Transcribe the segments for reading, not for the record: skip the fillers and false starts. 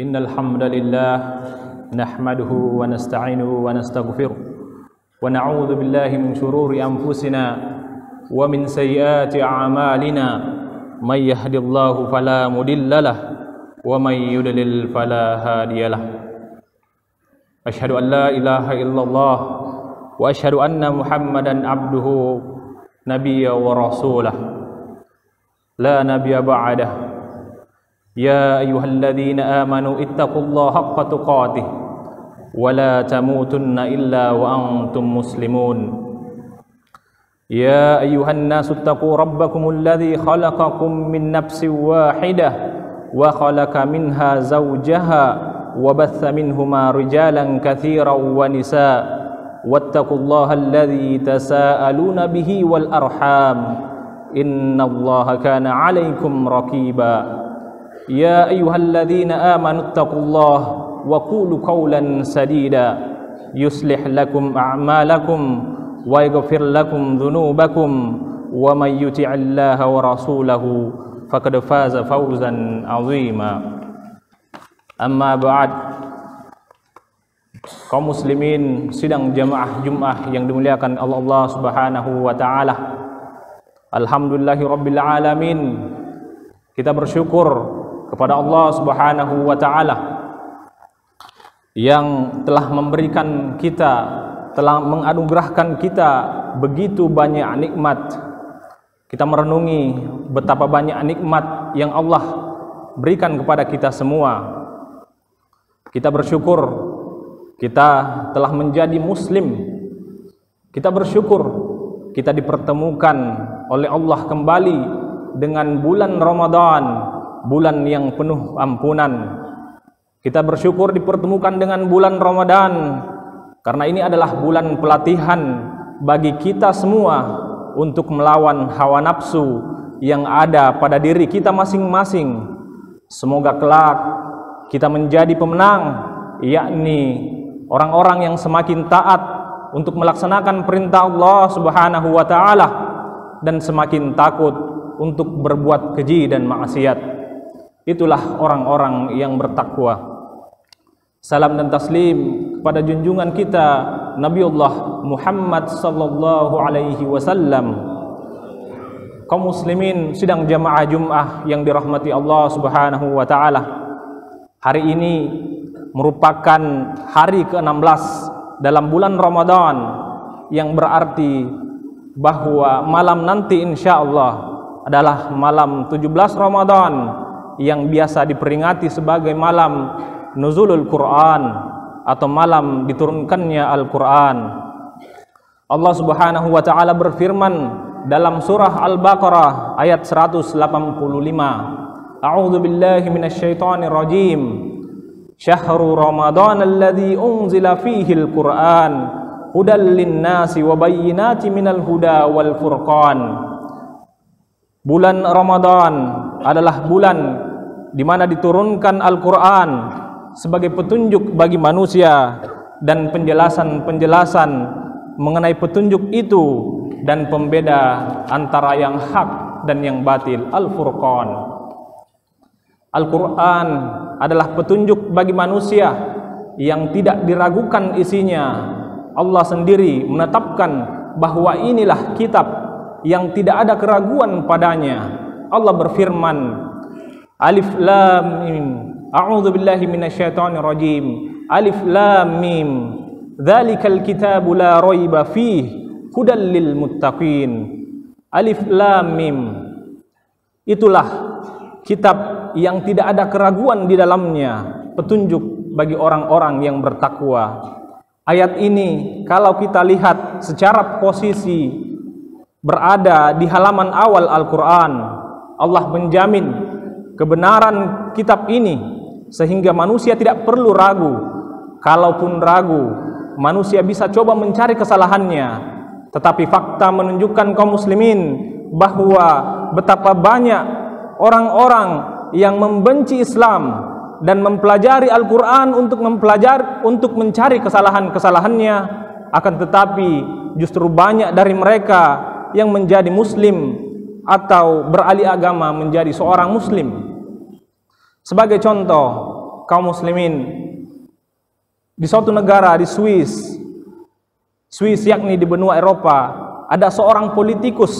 إن الحمد لله نحمده ونستعينه ونستغفره ونعوذ بالله من شرور أنفسنا ومن سيئات أعمالنا من يهد الله فلا مضل له ومن يضلل فلا هادي له أشهد أن لا إله إلا الله وأشهد أن محمدا عبده نبيا ورسوله لا نبي بعده يا أيها الذين آمنوا اتقوا الله حق تقاته ولا تموتن إلا وأنتم مسلمون يا أيها الناس اتقوا ربكم الذي خلقكم من نفس واحدة وخلق منها زوجها وبث منهما رجالا كثيرا ونساء واتقوا الله الذي تساءلون به والأرحام إن الله كان عليكم رقيبا يا أيها الذين آمنوا اتقوا الله وقولوا قولا سديدا يصلح لكم أعمالكم ويغفر لكم ذنوبكم ومن يطع الله ورسوله فقد فاز فوزا عظيما أما بعد. Kaum muslimin sidang jamaah Jumat yang dimuliakan Allah Subhanahu wa taala. Alhamdulillahirabbil alamin. Kita bersyukur kepada Allah Subhanahu wa taala yang telah memberikan kita, telah menganugerahkan kita begitu banyak nikmat. Kita merenungi betapa banyak nikmat yang Allah berikan kepada kita semua. Kita bersyukur kita telah menjadi muslim. Kita bersyukur kita dipertemukan oleh Allah kembali dengan bulan Ramadan, bulan yang penuh ampunan. Kita bersyukur dipertemukan dengan bulan Ramadan karena ini adalah bulan pelatihan bagi kita semua untuk melawan hawa nafsu yang ada pada diri kita masing-masing. Semoga kelak kita menjadi pemenang, yakni orang-orang yang semakin taat untuk melaksanakan perintah Allah Subhanahu wa taala dan semakin takut untuk berbuat keji dan maksiat. Itulah orang-orang yang bertakwa. Salam dan taslim kepada junjungan kita Nabiullah Muhammad sallallahu alaihi wasallam. Kaum muslimin sidang jamaah Jumat yang dirahmati Allah Subhanahu wa taala. Hari ini merupakan hari ke-16 dalam bulan Ramadan, yang berarti bahwa malam nanti insyaallah adalah malam 17 Ramadan yang biasa diperingati sebagai malam nuzulul Quran atau malam diturunkannya Al-Quran. Allah Subhanahu wa taala berfirman dalam surah Al-Baqarah ayat 185. A'udzu billahi minasyaitonir rajim. Syahrul Ramadan alladzi unzila fihi al-Qur'an hudal lin-nasi wa bayyinatin minal huda wal furqan. Bulan Ramadan adalah bulan di mana diturunkan Al-Quran sebagai petunjuk bagi manusia dan penjelasan-penjelasan mengenai petunjuk itu dan pembeda antara yang hak dan yang batil. Al-Furqan. Al-Quran adalah petunjuk bagi manusia yang tidak diragukan isinya. Allah sendiri menetapkan bahwa inilah kitab yang tidak ada keraguan padanya. Allah berfirman, Alif Lam Mim. A'udzu billahi minasyaitonir rajim. Alif Lam Mim. Dzalikal kitabu la raiba fihi hudal lil muttaqin. Alif Lam Mim. Itulah kitab yang tidak ada keraguan di dalamnya, petunjuk bagi orang-orang yang bertakwa. Ayat ini kalau kita lihat secara posisi berada di halaman awal Al-Quran, Allah menjamin kebenaran kitab ini sehingga manusia tidak perlu ragu. Kalaupun ragu, manusia bisa coba mencari kesalahannya. Tetapi fakta menunjukkan kaum muslimin bahwa betapa banyak orang-orang yang membenci Islam dan mempelajari Al-Quran untuk mencari kesalahan-kesalahannya. Akan tetapi justru banyak dari mereka yang menjadi muslim atau beralih agama menjadi seorang muslim. Sebagai contoh, kaum muslimin, di suatu negara di Swiss yakni di benua Eropa, ada seorang politikus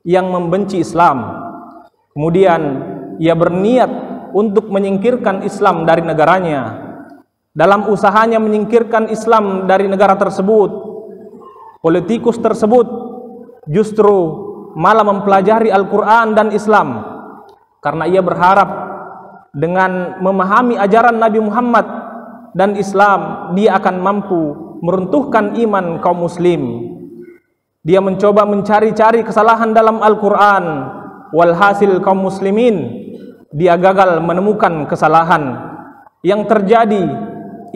yang membenci Islam. Kemudian ia berniat untuk menyingkirkan Islam dari negaranya. Dalam usahanya menyingkirkan Islam dari negara tersebut, politikus tersebut justru malah mempelajari Al-Quran dan Islam, karena ia berharap dengan memahami ajaran Nabi Muhammad dan Islam, dia akan mampu meruntuhkan iman kaum muslim. Dia mencoba mencari-cari kesalahan dalam Al-Quran, walhasil kaum muslimin dia gagal menemukan kesalahan. Yang terjadi,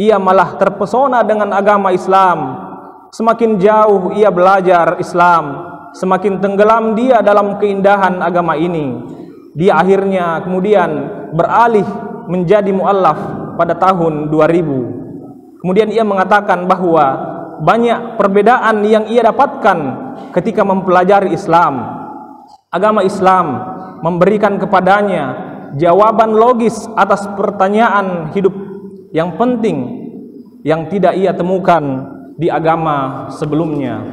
ia malah terpesona dengan agama Islam. Semakin jauh ia belajar Islam, semakin tenggelam dia dalam keindahan agama ini. Dia akhirnya kemudian beralih menjadi muallaf pada tahun 2000. Kemudian ia mengatakan bahwa banyak perbedaan yang ia dapatkan ketika mempelajari Islam. Agama Islam memberikan kepadanya jawaban logis atas pertanyaan hidup yang penting yang tidak ia temukan di agama sebelumnya.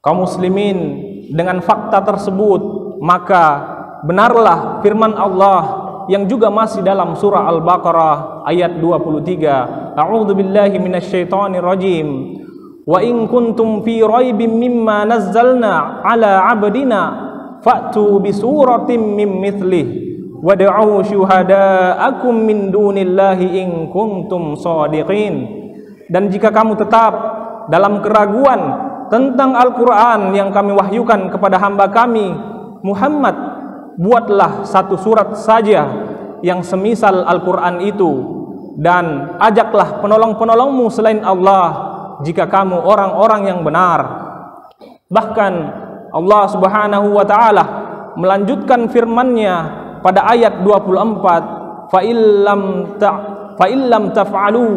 Kaum muslimin, dengan fakta tersebut, maka benarlah firman Allah yang juga masih dalam surah Al-Baqarah ayat 23. A'udzu billahi minasyaitonir rajim. Wa in kuntum fi raibim mimma nazzalna ala 'abdina fa'tu bi suratin min mithlih wad'u syuhada'akum min dunillahi in kuntum shadiqin. Dan jika kamu tetap dalam keraguan tentang Al-Quran yang kami wahyukan kepada hamba kami Muhammad, buatlah satu surat saja yang semisal Al-Quran itu, dan ajaklah penolong-penolongmu selain Allah jika kamu orang-orang yang benar. Bahkan Allah Subhanahu wa taala melanjutkan firman-Nya pada ayat 24, fa illam taf'alu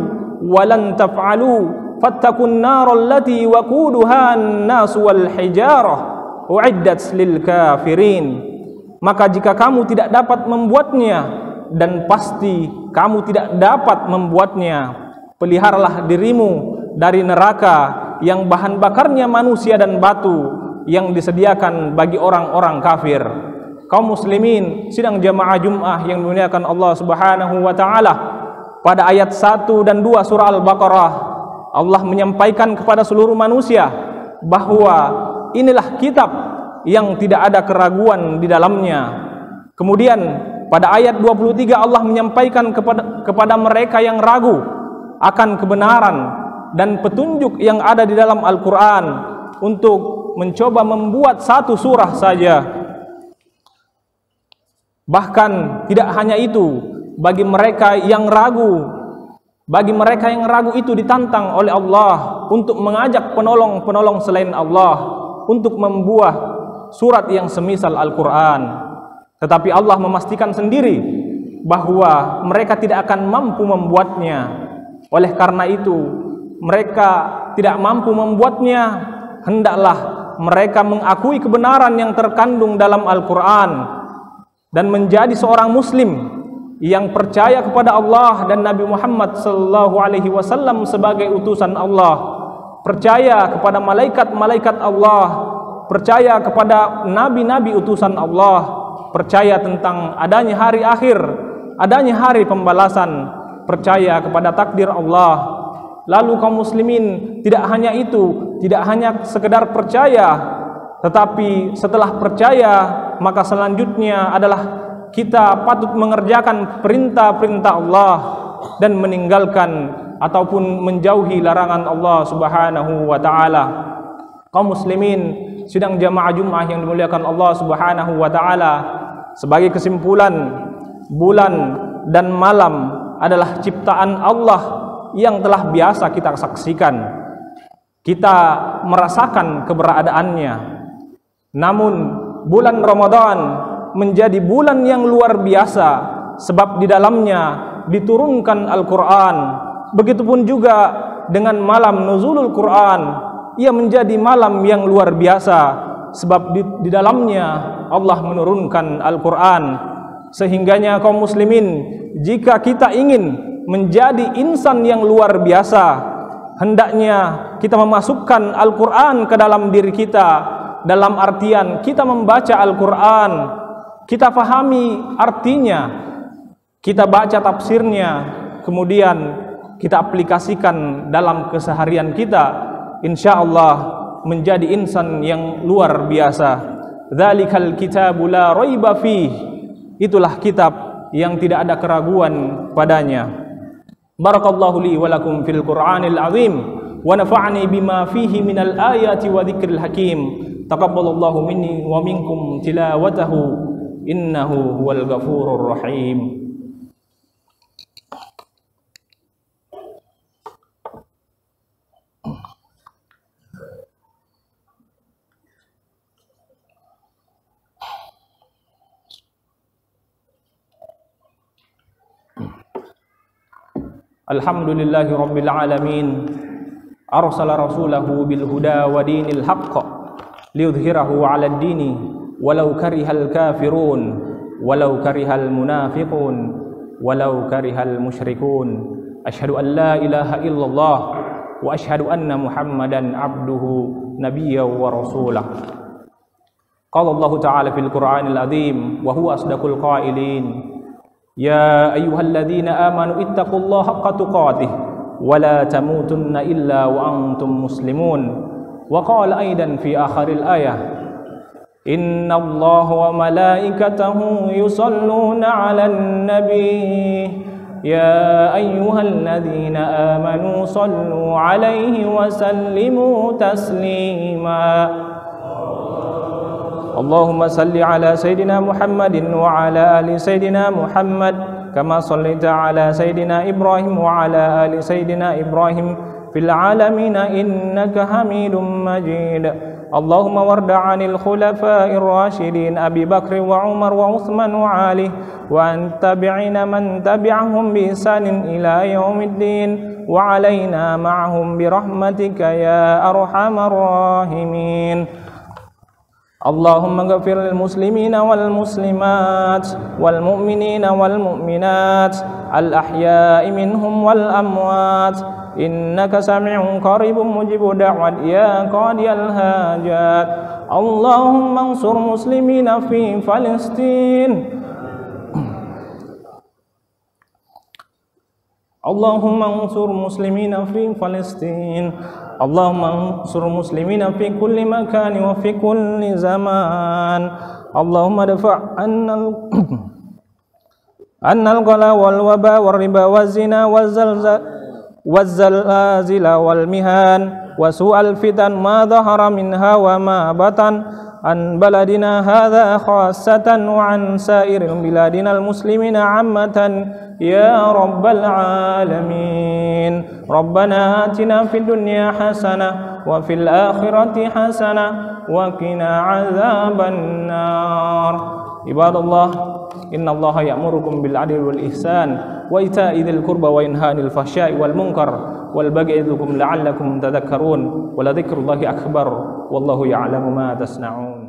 wa lan taf'alu fattaqun naral lati waquduha an-nas wal hijarah uiddat lil kafirin. Maka jika kamu tidak dapat membuatnya, dan pasti kamu tidak dapat membuatnya, peliharalah dirimu dari neraka yang bahan bakarnya manusia dan batu yang disediakan bagi orang-orang kafir. Kaum muslimin sidang jamaah Jum'ah yang dimuliakan Allah Subhanahu wa taala, pada ayat 1 dan 2 surah Al-Baqarah, Allah menyampaikan kepada seluruh manusia bahwa inilah kitab yang tidak ada keraguan di dalamnya. Kemudian pada ayat 23 Allah menyampaikan kepada mereka yang ragu akan kebenaran dan petunjuk yang ada di dalam Al-Quran untuk mencoba membuat satu surah saja. Bahkan tidak hanya itu, bagi mereka yang ragu itu ditantang oleh Allah untuk mengajak penolong-penolong selain Allah untuk membuat surat yang semisal Al-Quran. Tetapi Allah memastikan sendiri bahwa mereka tidak akan mampu membuatnya. Oleh karena itu, mereka tidak mampu membuatnya, hendaklah mereka mengakui kebenaran yang terkandung dalam Al-Quran dan menjadi seorang muslim yang percaya kepada Allah dan Nabi Muhammad SAW sebagai utusan Allah, percaya kepada malaikat-malaikat Allah, percaya kepada nabi-nabi utusan Allah, percaya tentang adanya hari akhir, adanya hari pembalasan, percaya kepada takdir Allah. Lalu kaum muslimin tidak hanya itu, tidak hanya sekedar percaya, tetapi setelah percaya maka selanjutnya adalah kita patut mengerjakan perintah-perintah Allah dan meninggalkan ataupun menjauhi larangan Allah Subhanahu wa taala. Kaum muslimin sidang jamaah Jum'ah yang dimuliakan Allah Subhanahu wa taala, sebagai kesimpulan, bulan dan malam adalah ciptaan Allah yang telah biasa kita saksikan. Kita merasakan keberadaannya. Namun bulan Ramadan menjadi bulan yang luar biasa sebab di dalamnya diturunkan Al-Quran. Begitupun juga dengan malam nuzulul Quran, ia menjadi malam yang luar biasa sebab di dalamnya Allah menurunkan Al-Quran. Sehingganya kaum muslimin, jika kita ingin menjadi insan yang luar biasa, hendaknya kita memasukkan Al-Quran ke dalam diri kita. Dalam artian kita membaca Al-Quran, kita pahami artinya, kita baca tafsirnya, kemudian kita aplikasikan dalam keseharian kita, insya Allah menjadi insan yang luar biasa. Dzalikal kitabu la raiba fih. Itulah kitab yang tidak ada keraguan padanya. Barakallahu li wa lakum fil Qur'anil azim wa nafa'ani bima fihi minal ayati wa dzikril hakim. Taqabbalallahu minni wa minkum tilawatahu innahu huwal ghafurur rahim. Alhamdulillahi rabbil alamin, arsala rasulahu bil huda wa dinil haqq liyudhhirahu 'alad dini walau karihal kafirun walau karihal munafiqun walau karihal musyrikun. Asyhadu an la ilaha illallah wa asyhadu anna Muhammadan abduhu nabiyyan wa rasulah. Qala Allah ta'ala fil Qur'anil azim wa huwa asdaqul qailin. يا أيها الذين آمنوا اتقوا الله حق تقاته ولا تموتن إلا وأنتم مسلمون. وقال أيضا في آخر الآية إن الله وملائكته يصلون على النبي يا أيها الذين آمنوا صلوا عليه وسلموا تسليما. اللهم صل على سيدنا محمد وعلى آل سيدنا محمد كما صليت على سيدنا إبراهيم وعلى آل سيدنا إبراهيم في العالمين إنك حميد مجيد. اللهم وارض عن الخلفاء الراشدين أبي بكر وعمر وعثمان وعلي وعن تابعين من تبعهم بإحسان إلى يوم الدين وعلينا معهم برحمتك يا أرحم الراحمين. اللهم اغفر للمسلمين والمسلمات والمؤمنين والمؤمنات الأحياء منهم والأموات إنك سميع قريب مجيب دعوات يا قاضي الحاجات. اللهم انصر مسلمين في فلسطين. اللهم انصر مسلمين في فلسطين. اللهم انصر المسلمين في كل مكان وفي كل زمان. اللهم ادفع عنا الغلا والوباء والربا والزنا والزلازل والمهان وسوء الفتن ما ظهر منها وما بطن عن بلدنا هذا خاصة وعن سائر بلادنا المسلمين عامة يا رب العالمين. ربنا آتنا في الدنيا حسنة وفي الآخرة حسنة وقنا عذاب النار. عباد الله إن الله يأمركم بالعدل والإحسان وإيتاء ذي القربى وينهى عن الفحشاء والمنكر والبغي يعظكم لعلكم تذكرون ولذكر الله أكبر والله يعلم ما تصنعون.